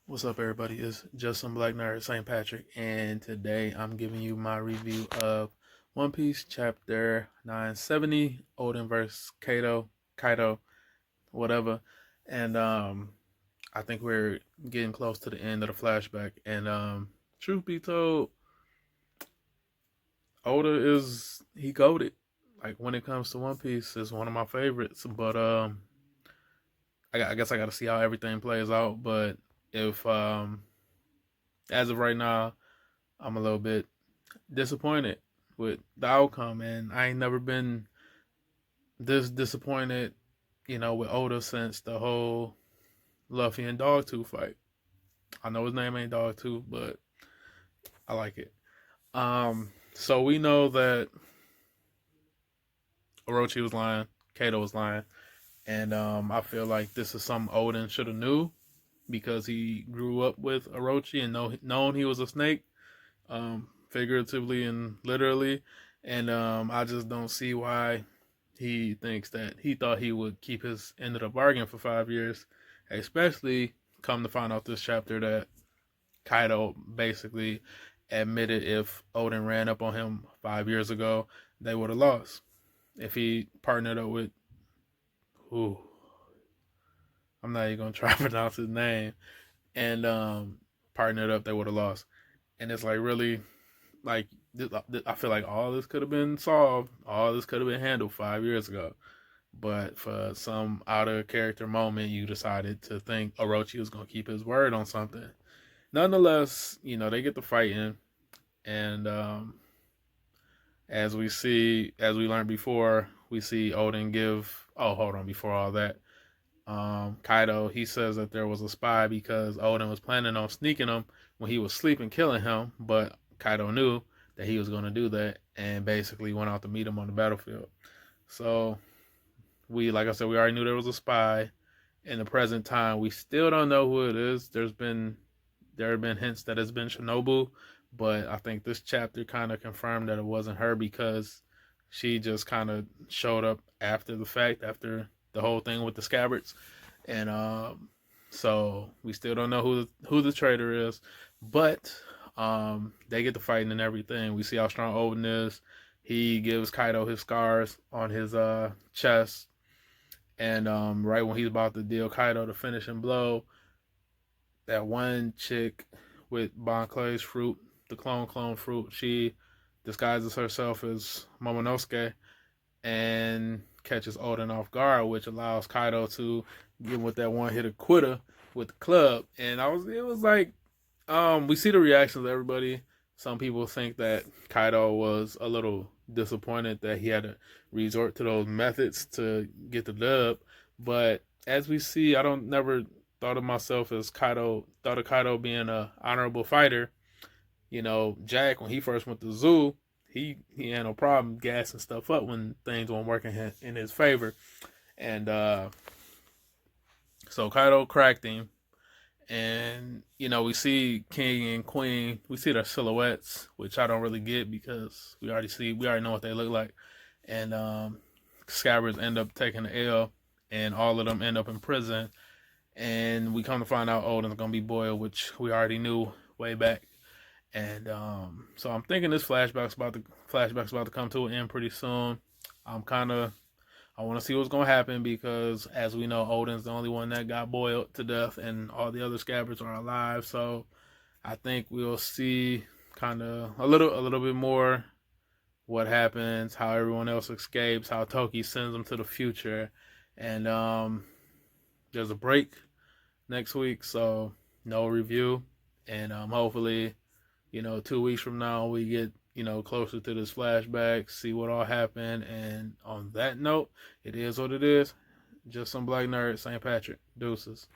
What's up, everybody? It's just some black nerd, St. Patrick, and today I'm giving you my review of One Piece chapter 970, Oden vs Kaido, whatever. And I think we're getting close to the end of the flashback. And truth be told, Oda he goated. Like when it comes to One Piece, is one of my favorites. But I guess I got to see how everything plays out. But if as of right now, I'm a little bit disappointed with the outcome, and I ain't never been this disappointed, with Oda since the whole Luffy and Dogtooth fight. I know his name ain't Dogtooth, but I like it. So we know that Orochi was lying, Kaido was lying, and I feel like this is something Oden should have knew because he grew up with Orochi and known he was a snake, figuratively and literally, and I just don't see why he thought he would keep his end of the bargain for 5 years, especially come to find out this chapter that Kaido basically admitted if Oden ran up on him 5 years ago, they would have lost. If he partnered up with, ooh, I'm not even gonna try to pronounce his name, and partnered up, they would have lost. And it's like really, like I feel like all this could have been solved, all this could have been handled 5 years ago. But for some out of character moment, you decided to think Orochi was gonna keep his word on something. Nonetheless, they get the fighting, and as we learned before, we see Oden give. Oh, hold on, before all that, Kaido, he says that there was a spy because Oden was planning on sneaking him when he was sleeping, killing him, but Kaido knew that he was going to do that and basically went out to meet him on the battlefield. So like I said, we already knew there was a spy. In the present time, we still don't know who it is. There have been hints that it's been Shinobu, but I think this chapter kind of confirmed that it wasn't her because she just kind of showed up after the fact, after the whole thing with the scabbards, and so we still don't know who the traitor is, but they get to fighting and everything. We see how strong Oden is. He gives Kaido his scars on his chest, and right when he's about to deal Kaido the finishing blow, that one chick with Bon Clay's fruit, the clone fruit, she disguises herself as Momonosuke and catches Oden off guard, which allows Kaido to get with that one hit quitter with the club. And it was like, we see the reactions of everybody. Some people think that Kaido was a little disappointed that he had to resort to those methods to get the dub. But as we see, I don't never thought of myself as thought of Kaido being a honorable fighter. Jack, when he first went to Zoo, he had no problem gassing stuff up when things weren't working in his favor. And so Kaido cracked him. And, we see King and Queen, we see their silhouettes, which I don't really get because we already know what they look like. And Scabbards end up taking the L, and all of them end up in prison. And we come to find out Oden's gonna be boiled, which we already knew way back. And so I'm thinking this flashback's about to come to an end pretty soon. I want to see what's gonna happen because, as we know, Oden's the only one that got boiled to death, and all the other scabbards are alive. So I think we'll see kind of a little bit more what happens, how everyone else escapes, how Toki sends them to the future, and there's a break next week, so no review, and hopefully, 2 weeks from now we get closer to this flashback, see what all happened, and on that note, it is what it is. Just some black nerd, St. Patrick. Deuces.